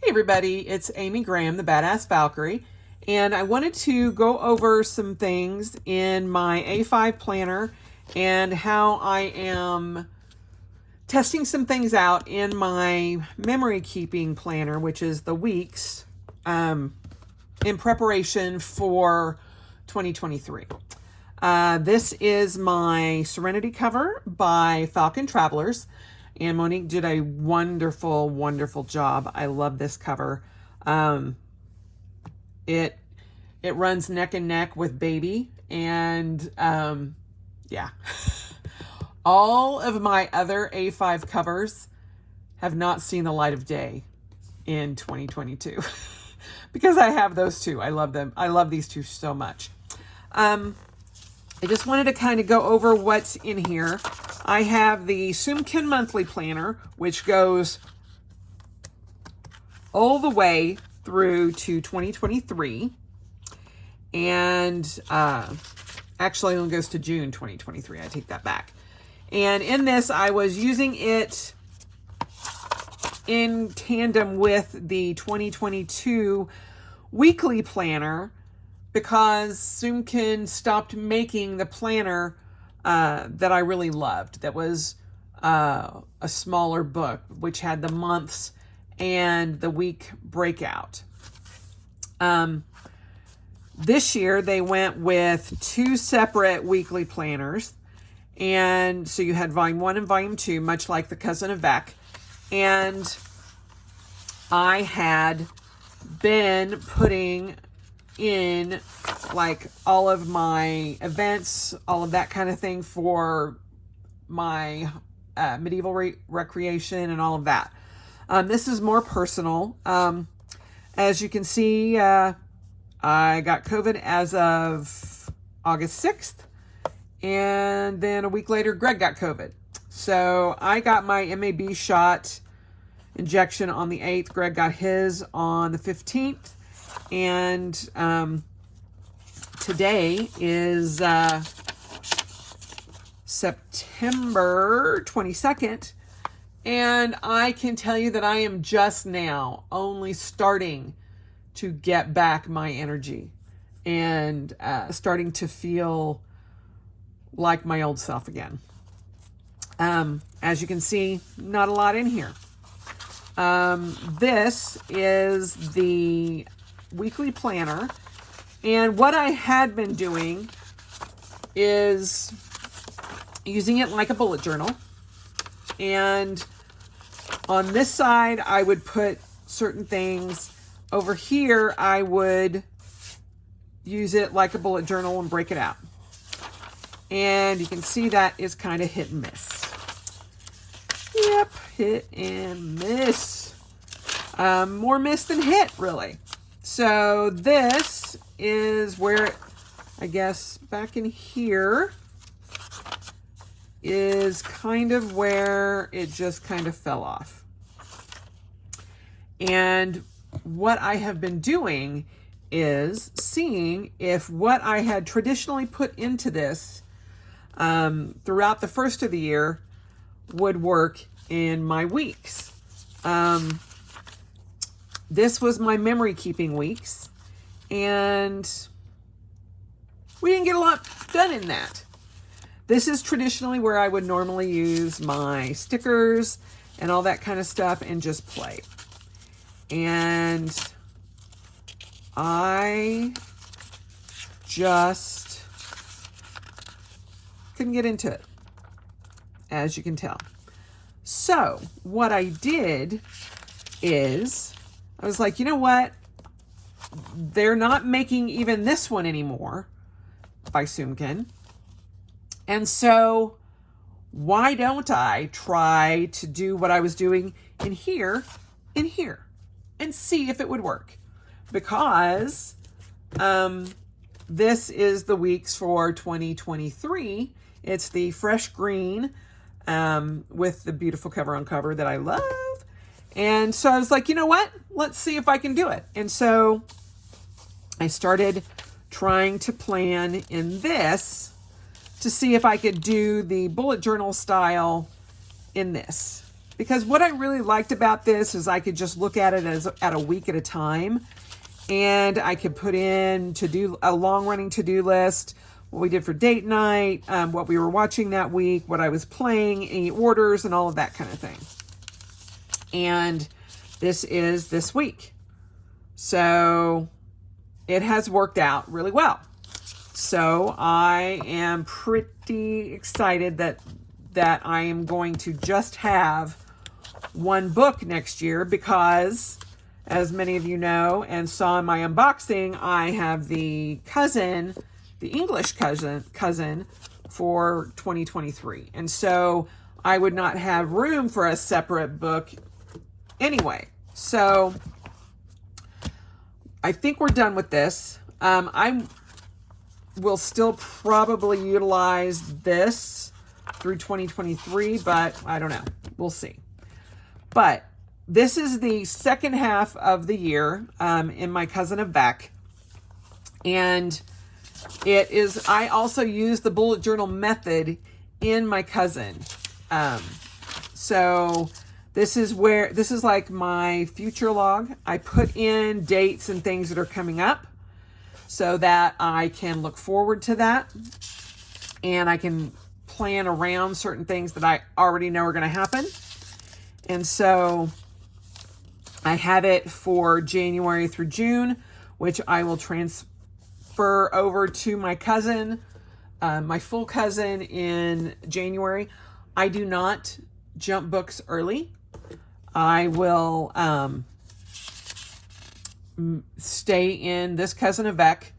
Hey everybody, it's Amy Graham, the Badass Valkyrie, and I wanted to go over some things in my A5 planner and how I am testing some things out in my memory keeping planner, which is the weeks, in preparation for 2023. This is my Serenity cover by Falcon Travelers. And Monique did a wonderful, wonderful job. I love this cover. It runs neck and neck with Baby. And yeah. All of my other A5 covers have not seen the light of day in 2022. Because I have those two. I love them. I love these two so much. I just wanted to kind of go over what's in here. I have the Soumkine monthly planner, which goes all the way through to 2023. And actually, it only goes to June 2023. I take that back. And in this, I was using it in tandem with the 2022 weekly planner, because Soumkine stopped making the planner that I really loved. That was a smaller book, which had the months and the week breakout. This year, they went with two separate weekly planners. And so you had volume 1 and volume 2, much like the Cousin Avec. And I had been putting in like all of my events, all of that kind of thing for my medieval recreation and all of that. This is more personal. As you can see, I got COVID as of August 6th. And then a week later, Greg got COVID. So I got my MAB shot injection on the 8th. Greg got his on the 15th. And today is September 22nd. And I can tell you that I am just now only starting to get back my energy and starting to feel like my old self again. As you can see, not a lot in here. This is the weekly planner, and what I had been doing is using it like a bullet journal, and on this side I would put certain things. Over here I would use it like a bullet journal and break it out, and you can see that is kind of hit and miss. Yep, hit and miss. More miss than hit, really. So this is where, I guess, back in here is kind of where it just kind of fell off. And what I have been doing is seeing if what I had traditionally put into this throughout the first of the year would work in my weeks. This was my memory keeping weeks, and we didn't get a lot done in that. This is traditionally where I would normally use my stickers and all that kind of stuff and just play. And I just couldn't get into it, as you can tell. So what I did is I was like, you know what? They're not making even this one anymore by Soumkine. And so why don't I try to do what I was doing in here, and see if it would work? Because this is the weeks for 2023. It's the fresh green with the beautiful cover on cover that I love. And so I was like, you know what? Let's see if I can do it. And so I started trying to plan in this to see if I could do the bullet journal style in this. because what I really liked about this is I could just look at it as at a week at a time, and I could put in a long-running to-do list, what we did for date night, what we were watching that week, what I was playing, any orders, and all of that kind of thing. And this is this week. So it has worked out really well. So I am pretty excited that I am going to just have one book next year because, as many of you know and saw in my unboxing, I have the English cousin for 2023. And so I would not have room for a separate book anyway. So I think we're done with this. I will still probably utilize this through 2023, but I don't know. We'll see. But this is the second half of the year in my Cousin Avec. And it is, I also use the bullet journal method in my cousin. So this is like my future log. I put in dates and things that are coming up so that I can look forward to that. And I can plan around certain things that I already know are going to happen. And so I have it for January through June, which I will transfer over to my cousin, my full cousin in January. I do not jump books early. I will stay in this Cousin Avec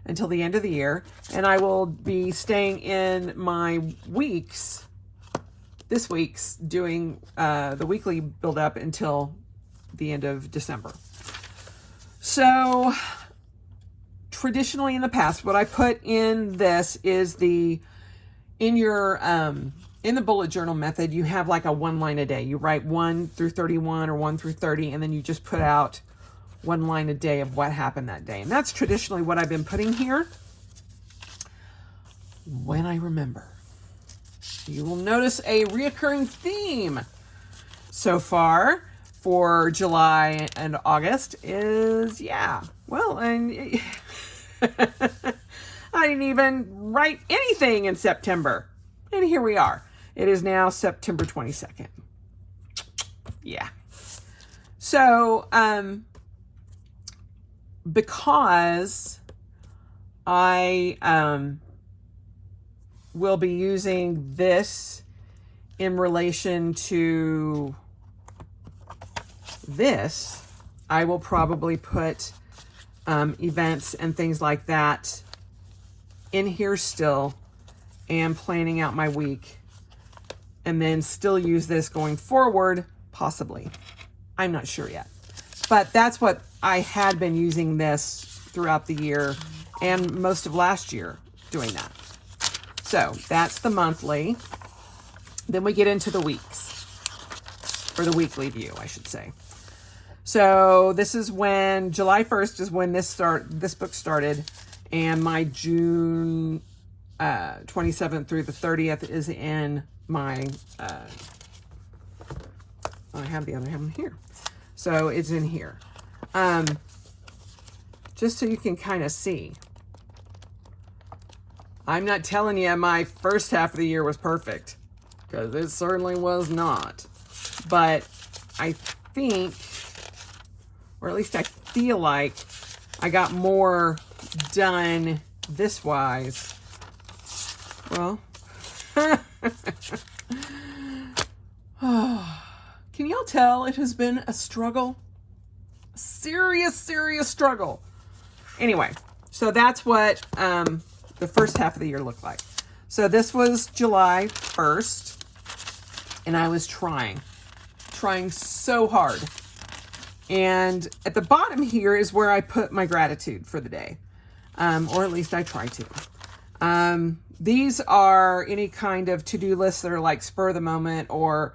until the end of the year, and I will be staying in my this week's doing the weekly build up until the end of December. So traditionally in the past, what I put in this is in the bullet journal method, you have like a 1 line a day. You write 1 through 31 or 1 through 30, and then you just put out 1 line a day of what happened that day. And that's traditionally what I've been putting here. When I remember, you will notice a reoccurring theme so far for July and August is, and I didn't even write anything in September. And here we are. It is now September 22nd. Yeah. So, because I will be using this in relation to this, I will probably put events and things like that in here still, and planning out my week, and then still use this going forward, possibly. I'm not sure yet. But that's what I had been using this throughout the year and most of last year doing that. So that's the monthly. Then we get into the weeks, or the weekly view, I should say. So this is when July 1st is when this book started, and my June 27th through the 30th is in my, I have the other one here. So it's in here. Just so you can kind of see. I'm not telling you my first half of the year was perfect, because it certainly was not. But I think, or at least I feel like, I got more done this wise. Well, can y'all tell it has been a struggle? A serious struggle. Anyway, so that's what the first half of the year looked like. So this was July 1st, and I was trying so hard. And at the bottom here is where I put my gratitude for the day, or at least I try to. These are any kind of to-do lists that are like spur of the moment, or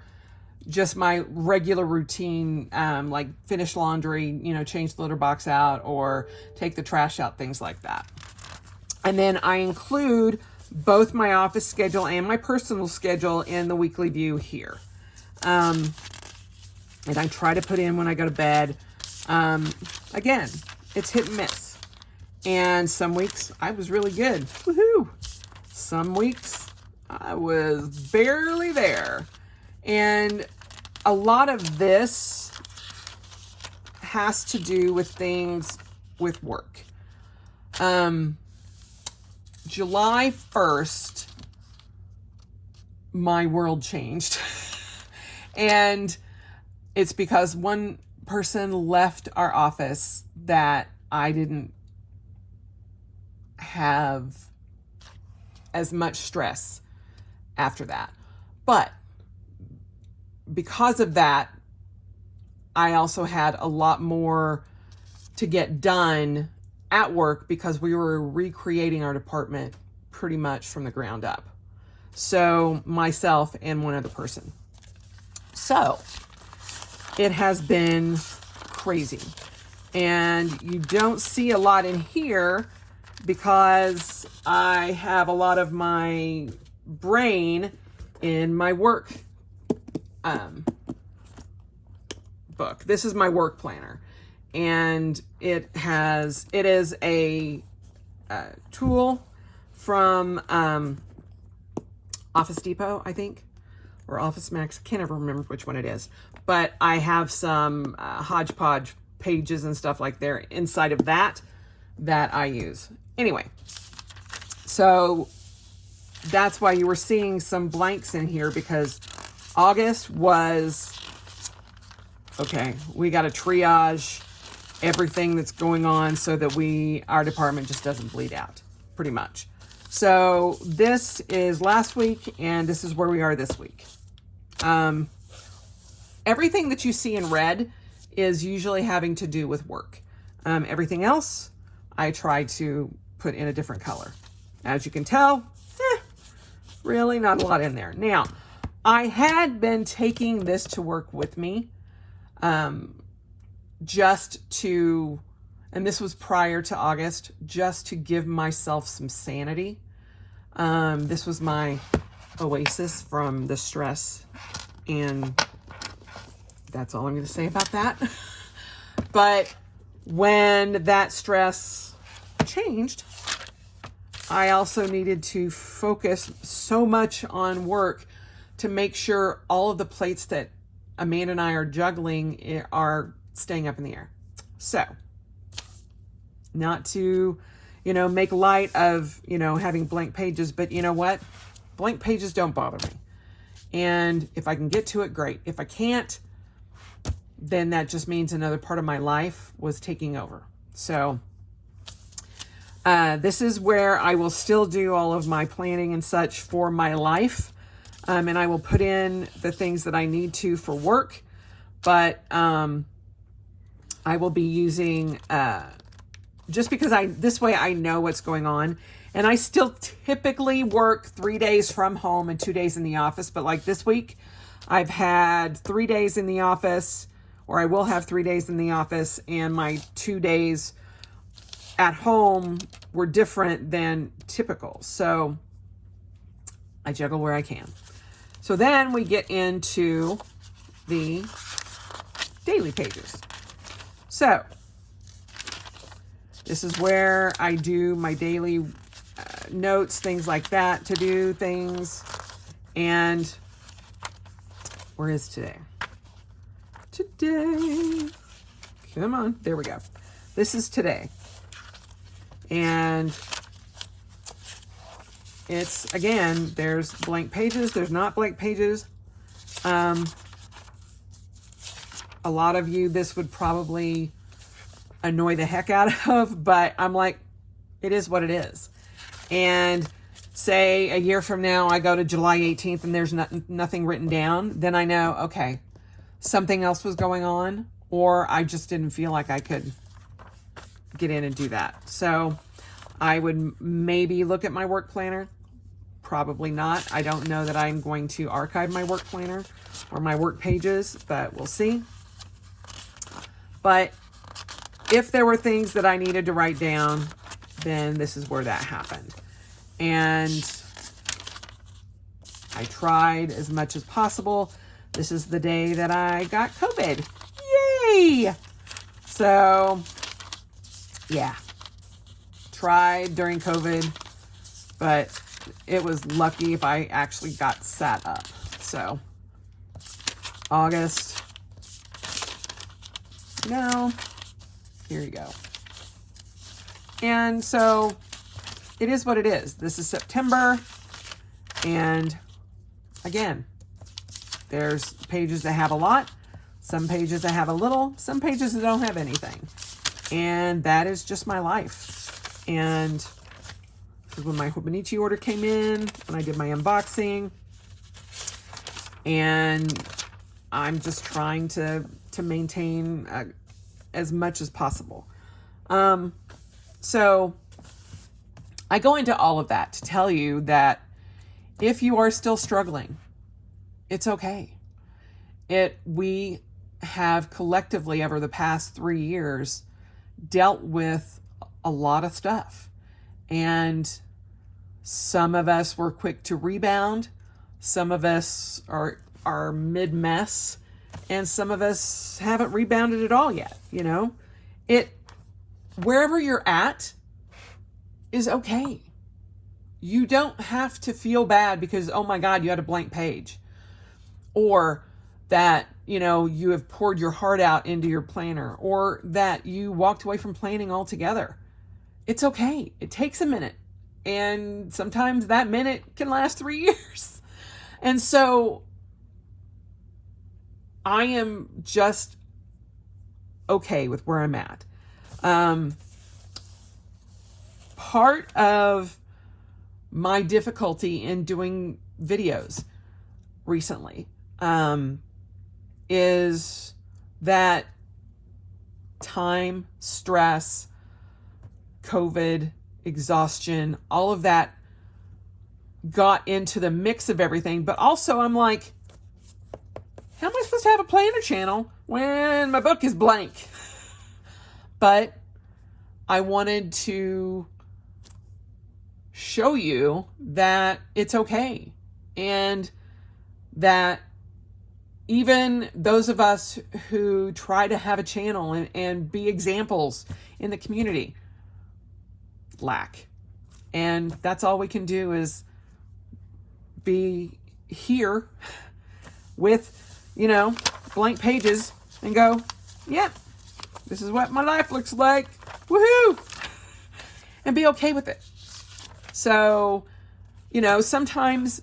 just my regular routine, like finish laundry, change the litter box out, or take the trash out, things like that. And then I include both my office schedule and my personal schedule in the weekly view here. and I try to put in when I go to bed. Again, it's hit and miss. And some weeks I was really good. Woohoo! Some weeks I was barely there. And a lot of this has to do with things with work. July 1st, my world changed. And it's because one person left our office that I didn't have as much stress after that. But because of that, I also had a lot more to get done at work because we were recreating our department pretty much from the ground up. So myself and one other person. So it has been crazy. And you don't see a lot in here because I have a lot of my brain in my work book. This is my work planner. And it is a tool from Office Depot, I think, or Office Max. I can't ever remember which one it is. But I have some hodgepodge pages and stuff like there inside of that I use. Anyway, so that's why you were seeing some blanks in here, because August was, okay, we got to triage everything that's going on so that our department just doesn't bleed out, pretty much. So this is last week, and this is where we are this week. Everything that you see in red is usually having to do with work. Everything else, I try to put in a different color. As you can tell, really not a lot in there. Now, I had been taking this to work with me, just to, and this was prior to August, just to give myself some sanity. This was my oasis from the stress, and that's all I'm going to say about that. But when that stress changed, I also needed to focus so much on work to make sure all of the plates that Amanda and I are juggling are staying up in the air. So, not to, make light of, having blank pages, but you know what? Blank pages don't bother me. And if I can get to it, great. If I can't, then that just means another part of my life was taking over. So, this is where I will still do all of my planning and such for my life. And I will put in the things that I need to for work. But I will be using, just because this way I know what's going on. And I still typically work 3 days from home and 2 days in the office. But like this week, I've had 3 days in the office, or I will have 3 days in the office, and my 2 days at home were different than typical. So I juggle where I can. So then we get into the daily pages. So this is where I do my daily notes, things like that, to do things. And where is today? Today. Come on. There we go. This is today. And it's, again, there's blank pages. There's not blank pages. A lot of you, this would probably annoy the heck out of, but I'm like, it is what it is. And say a year from now, I go to July 18th and there's nothing written down, then I know, okay, something else was going on, or I just didn't feel like I could get in and do that. So I would maybe look at my work planner. Probably not. I don't know that I'm going to archive my work planner or my work pages, but we'll see. But if there were things that I needed to write down, then this is where that happened. And I tried as much as possible this is the day that I got COVID. Yay! So, yeah. Tried during COVID, but it was lucky if I actually got sat up. So, August. No. Here you go. And so, it is what it is. This is September. And, again, there's pages that have a lot. Some pages that have a little. Some pages that don't have anything. And that is just my life. And when my Hobonichi order came in, when I did my unboxing, and I'm just trying to maintain as much as possible. So I go into all of that to tell you that if you are still struggling, it's okay. We have collectively over the past 3 years dealt with a lot of stuff. And some of us were quick to rebound. Some of us are mid-mess. And some of us haven't rebounded at all yet, you know? Wherever you're at is okay. You don't have to feel bad because, oh my God, you had a blank page. Or that, you know, you have poured your heart out into your planner. Or that you walked away from planning altogether. It's okay. It takes a minute. And sometimes that minute can last 3 years. And so I am just okay with where I'm at. Part of my difficulty in doing videos recently is that time, stress, COVID, exhaustion, all of that got into the mix of everything. But also I'm like, how am I supposed to have a planner channel when my book is blank? But I wanted to show you that it's okay. And that even those of us who try to have a channel and be examples in the community lack. And that's all we can do is be here with, you know, blank pages and go, yeah, this is what my life looks like. Woohoo! And be okay with it. So, you know, sometimes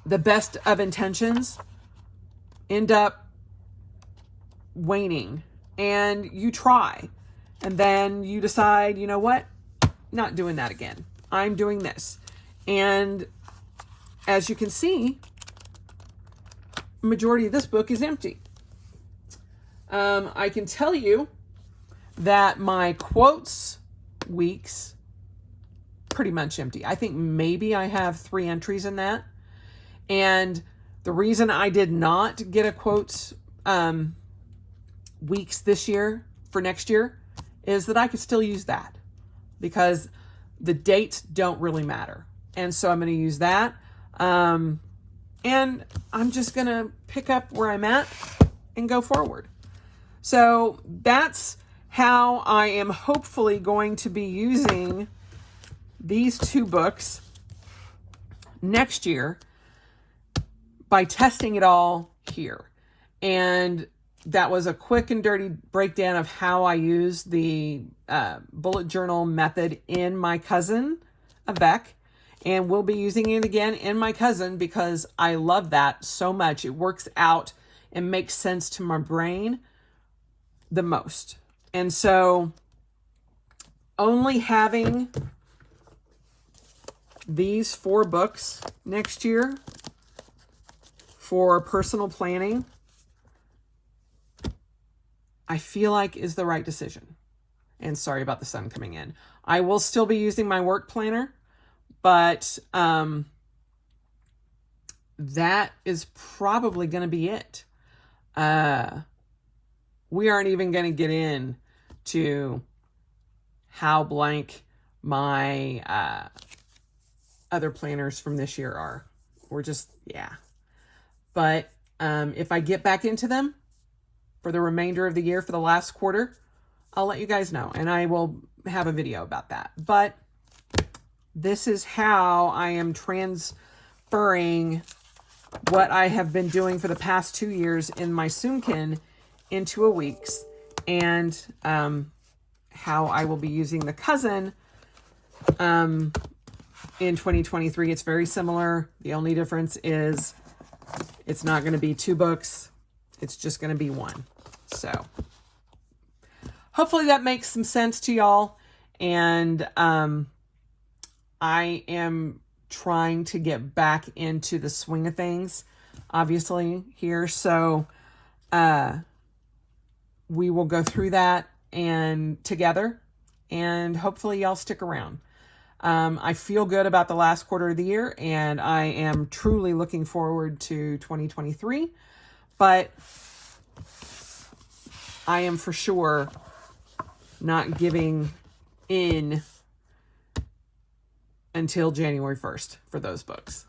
the best of intentions end up waning, and you try, and then you decide, you know what? Not doing that again. I'm doing this. And as you can see, majority of this book is empty. I can tell you that my quotes weeks pretty much empty. I think maybe I have 3 entries in that. And the reason I did not get a quotes weeks this year for next year is that I could still use that because the dates don't really matter. And so I'm going to use that. And I'm just going to pick up where I'm at and go forward. So that's how I am hopefully going to be using these 2 books next year by testing it all here. And that was a quick and dirty breakdown of how I use the bullet journal method in my Cousin Avec. And we'll be using it again in my Cousin because I love that so much. It works out and makes sense to my brain the most. And so only having these 4 books next year for personal planning, I feel like is the right decision. And sorry about the sun coming in. I will still be using my work planner, but that is probably going to be it. We aren't even going to get in to how blank my other planners from this year are. We're just, yeah. But If I get back into them for the remainder of the year, for the last quarter, I'll let you guys know, and I will have a video about that. But this is how I am transferring what I have been doing for the past 2 years in my Soumkine into a Weeks, and how I will be using the Cousin in 2023. It's very similar. The only difference is it's not going to be 2 books. It's just going to be 1. So hopefully that makes some sense to y'all. And I am trying to get back into the swing of things, obviously, here. So we will go through that and together, and hopefully y'all stick around. I feel good about the last quarter of the year, and I am truly looking forward to 2023, but I am for sure not giving in until January 1st for those books.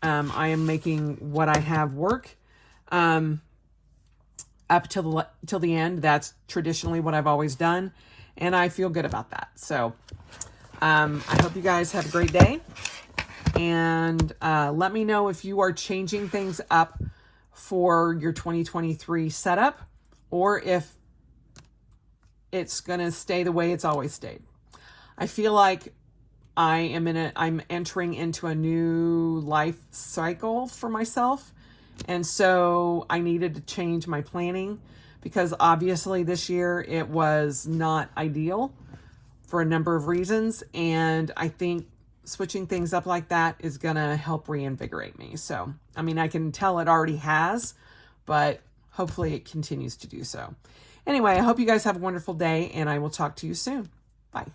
I am making what I have work up till the end. That's traditionally what I've always done, and I feel good about that. So I hope you guys have a great day, and let me know if you are changing things up for your 2023 setup, or if it's going to stay the way it's always stayed. I feel like I'm entering into a new life cycle for myself. And so I needed to change my planning, because obviously this year it was not ideal for a number of reasons. And I think switching things up like that is going to help reinvigorate me. So, I mean, I can tell it already has, but hopefully it continues to do so. Anyway, I hope you guys have a wonderful day, and I will talk to you soon. Bye.